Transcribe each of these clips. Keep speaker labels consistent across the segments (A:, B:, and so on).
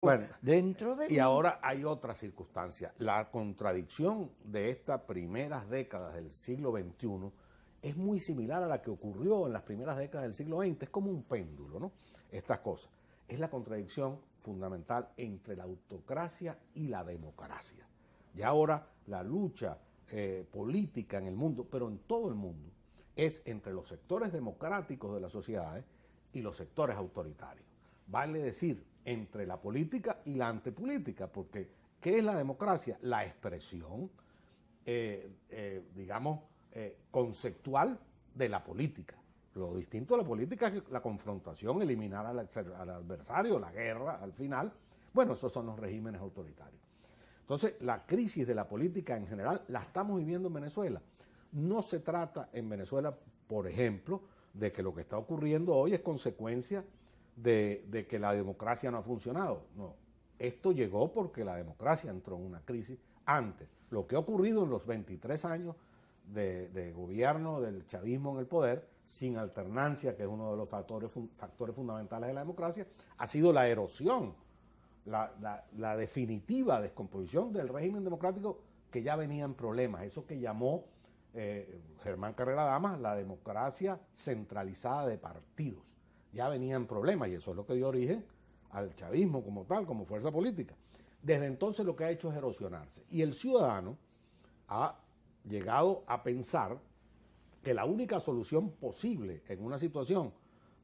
A: Bueno,
B: dentro de
A: y
B: mí.
A: ahora hay otra circunstancia. La contradicción de estas primeras décadas del siglo XXI es muy similar a la que ocurrió en las primeras décadas del siglo XX. Es como un péndulo, ¿no? Estas cosas. Es la contradicción fundamental entre la autocracia y la democracia. Y ahora la lucha política en el mundo, pero en todo el mundo, es entre los sectores democráticos de las sociedades y los sectores autoritarios. Vale decir, entre la política y la antipolítica, porque ¿qué es la democracia? La expresión, digamos, conceptual de la política. Lo distinto de la política es la confrontación, eliminar al adversario, la guerra al final. Bueno, esos son los regímenes autoritarios. Entonces, la crisis de la política en general la estamos viviendo en Venezuela. No se trata en Venezuela, por ejemplo, de que lo que está ocurriendo hoy es consecuencia de que la democracia no ha funcionado. No, esto llegó porque la democracia entró en una crisis antes. Lo que ha ocurrido en los 23 años de gobierno del chavismo en el poder, sin alternancia, que es uno de los factores fundamentales de la democracia, ha sido la erosión, la definitiva descomposición del régimen democrático que ya venía en problemas. Eso que llamó Germán Carrera Damas la democracia centralizada de partidos. Ya venía en problemas y eso es lo que dio origen al chavismo como tal, como fuerza política. Desde entonces lo que ha hecho es erosionarse. Y el ciudadano ha llegado a pensar que la única solución posible en una situación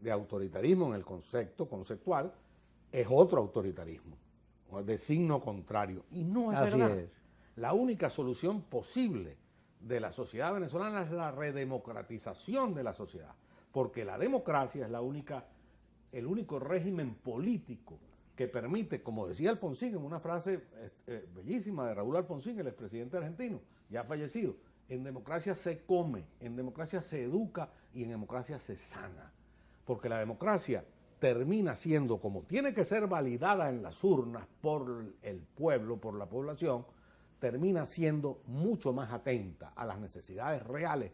A: de autoritarismo en el concepto conceptual es otro autoritarismo, de signo contrario. Y no es
B: Así
A: verdad.
B: es.
A: La única solución posible de la sociedad venezolana es la redemocratización de la sociedad, porque la democracia es el único régimen político que permite, como decía Alfonsín en una frase bellísima de Raúl Alfonsín, el expresidente argentino, ya fallecido, en democracia se come, en democracia se educa y en democracia se sana, porque la democracia termina siendo, como tiene que ser validada en las urnas por el pueblo, por la población, termina siendo mucho más atenta a las necesidades reales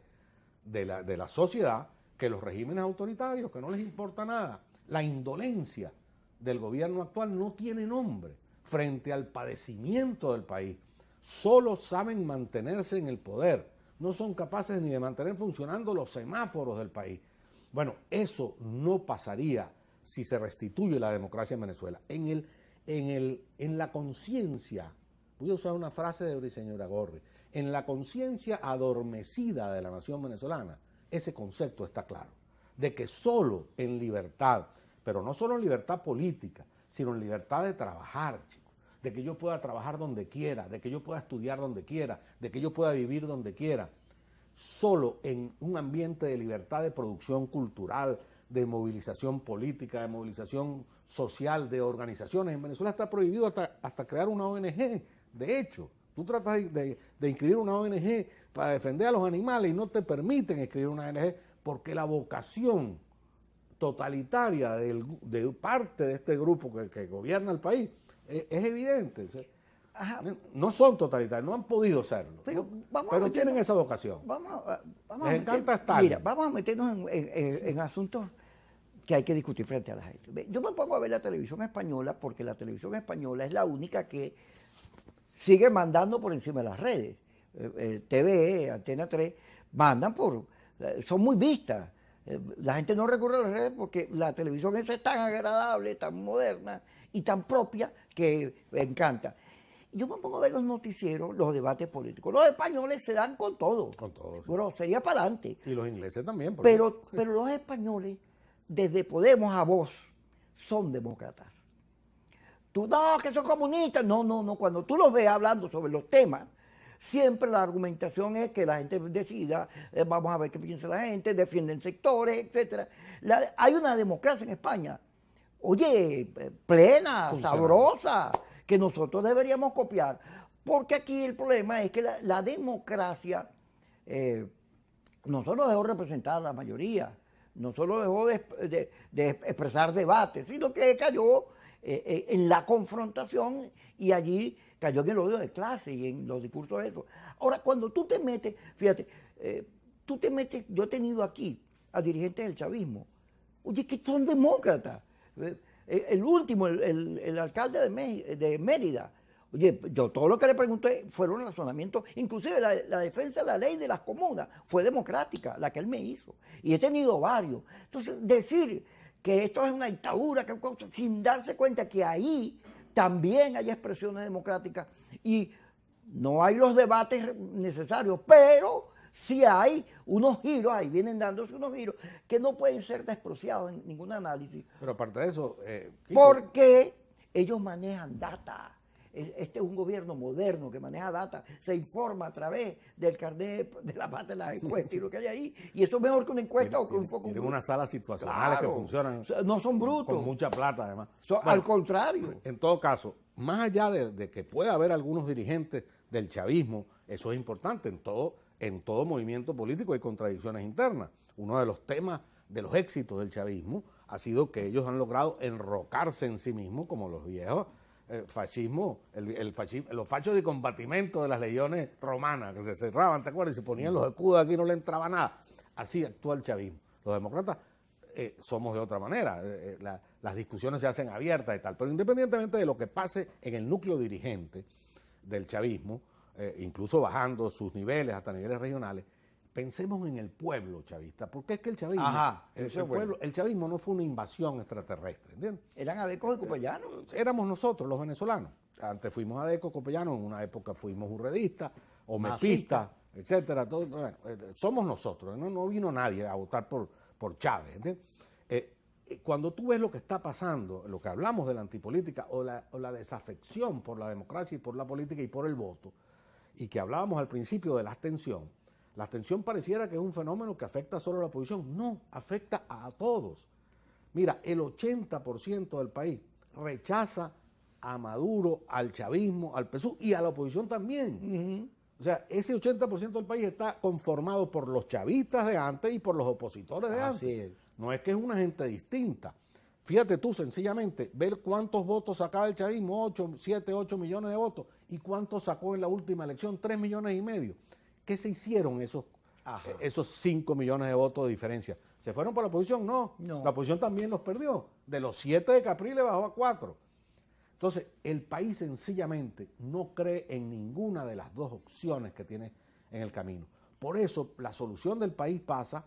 A: de la sociedad que los regímenes autoritarios, que no les importa nada. La indolencia del gobierno actual no tiene nombre frente al padecimiento del país. Solo saben mantenerse en el poder, no son capaces ni de mantener funcionando los semáforos del país. Bueno, eso no pasaría si se restituye la democracia en Venezuela. En la conciencia, voy a usar una frase de Briceño Iragorri, en la conciencia adormecida de la nación venezolana, ese concepto está claro, de que solo en libertad, pero no solo en libertad política, sino en libertad de trabajar, chicos, de que yo pueda trabajar donde quiera, de que yo pueda estudiar donde quiera, de que yo pueda vivir donde quiera, solo en un ambiente de libertad de producción cultural, de movilización política, de movilización social, de organizaciones. En Venezuela está prohibido hasta crear una ONG, de hecho. Tú tratas de inscribir una ONG para defender a los animales y no te permiten escribir una ONG porque la vocación totalitaria de parte de este grupo que gobierna el país es evidente.
B: Ajá.
A: No son totalitarios, no han podido serlo,
B: Pero,
A: ¿no? Pero tienen esa vocación. Les encanta Stalin.
B: Mira, vamos a meternos en asuntos que hay que discutir frente a la gente. Yo me pongo a ver la televisión española porque la televisión española es la única que sigue mandando por encima de las redes. TV, Antena 3, mandan son muy vistas. La gente no recurre a las redes porque la televisión esa es tan agradable, tan moderna y tan propia que encanta. Yo me pongo a ver los noticieros, los debates políticos. Los españoles se dan con todo.
A: Con todo. Sí.
B: Grosería para adelante.
A: Y los ingleses también.
B: Pero los españoles, desde Podemos a Vox, son demócratas. Tú, no, que son comunistas. No. Cuando tú los ves hablando sobre los temas, siempre la argumentación es que la gente decida, vamos a ver qué piensa la gente, defienden sectores, etc. Hay una democracia en España, oye, plena, sabrosa, que nosotros deberíamos copiar. Porque aquí el problema es que la democracia no solo dejó representar a la mayoría, no solo dejó de expresar debates, sino que cayó en la confrontación y allí cayó en el odio de clase y en los discursos de eso. Ahora, cuando tú te metes, fíjate, yo he tenido aquí a dirigentes del chavismo, oye, que son demócratas. El último, el alcalde de Mérida. Oye, yo todo lo que le pregunté fueron razonamientos, inclusive la defensa de la ley de las comunas fue democrática, la que él me hizo. Y he tenido varios. Entonces, decir que esto es una dictadura, sin darse cuenta que ahí también hay expresiones democráticas y no hay los debates necesarios, pero sí hay unos giros, ahí vienen dándose unos giros que no pueden ser despreciados en ningún análisis.
A: Pero aparte de eso, Kiko,
B: porque ellos manejan data. Este es un gobierno moderno que maneja data, se informa a través del carnet de la parte de las encuestas y lo que hay ahí. Y eso es mejor que una encuesta o que un foco.
A: Tienen unas salas situacionales que funcionan.
B: No son brutos.
A: Con mucha plata, además.
B: Bueno, al contrario.
A: En todo caso, más allá de que pueda haber algunos dirigentes del chavismo, eso es importante. En todo movimiento político hay contradicciones internas. Uno de los temas de los éxitos del chavismo ha sido que ellos han logrado enrocarse en sí mismos como los viejos fascismo, los fachos de combatimento de las legiones romanas, que se cerraban, ¿te acuerdas? Y se ponían los escudos aquí y no le entraba nada. Así actúa el chavismo. Los demócratas somos de otra manera. Las discusiones se hacen abiertas y tal. Pero independientemente de lo que pase en el núcleo dirigente del chavismo, incluso bajando sus niveles hasta niveles regionales, pensemos en el pueblo chavista, porque es que el chavismo, el chavismo no fue una invasión extraterrestre, ¿entiendes?
B: Eran adecos y copellanos.
A: Éramos nosotros, los venezolanos. Antes fuimos adecos, copellanos, en una época fuimos urredistas, o mepistas, etcétera. Somos nosotros, no vino nadie a votar por Chávez, ¿entiendes? Cuando tú ves lo que está pasando, lo que hablamos de la antipolítica o la desafección por la democracia y por la política y por el voto, y que hablábamos al principio de la abstención pareciera que es un fenómeno que afecta solo a la oposición. No, afecta a todos. Mira, el 80% del país rechaza a Maduro, al chavismo, al PSUV y a la oposición también. O sea, ese 80% del país está conformado por los chavistas de antes y por los opositores de antes.
B: Así es.
A: No es que es una gente distinta. Fíjate tú, sencillamente, ver cuántos votos sacaba el chavismo, 7, 8 millones de votos, y cuántos sacó en la última elección, 3,5 millones. ¿Qué se hicieron esos 5 millones de votos de diferencia? ¿Se fueron por la oposición? No. La oposición también los perdió. De los 7 de Capriles bajó a 4. Entonces, el país sencillamente no cree en ninguna de las dos opciones que tiene en el camino. Por eso, la solución del país pasa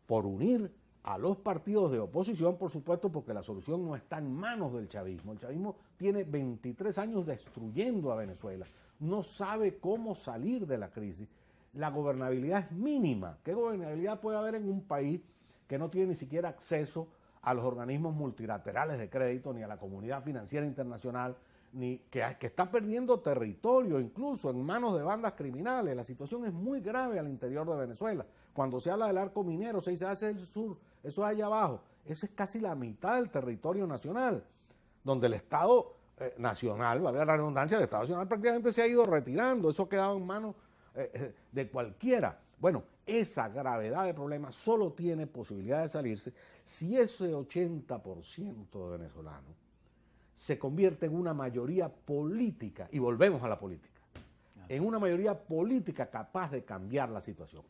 A: por unir a los partidos de oposición, por supuesto, porque la solución no está en manos del chavismo. El chavismo tiene 23 años destruyendo a Venezuela. No sabe cómo salir de la crisis. La gobernabilidad es mínima. ¿Qué gobernabilidad puede haber en un país que no tiene ni siquiera acceso a los organismos multilaterales de crédito, ni a la comunidad financiera internacional, ni que está perdiendo territorio incluso en manos de bandas criminales? La situación es muy grave al interior de Venezuela. Cuando se habla del arco minero, se dice, ese es el sur, eso es allá abajo. Eso es casi la mitad del territorio nacional, donde el Estado nacional, valga la redundancia, el Estado nacional prácticamente se ha ido retirando. Eso ha quedado en manos de cualquiera. Bueno, esa gravedad de problemas solo tiene posibilidad de salirse si ese 80% de venezolanos se convierte en una mayoría política, y volvemos a la política, en una mayoría política capaz de cambiar la situación.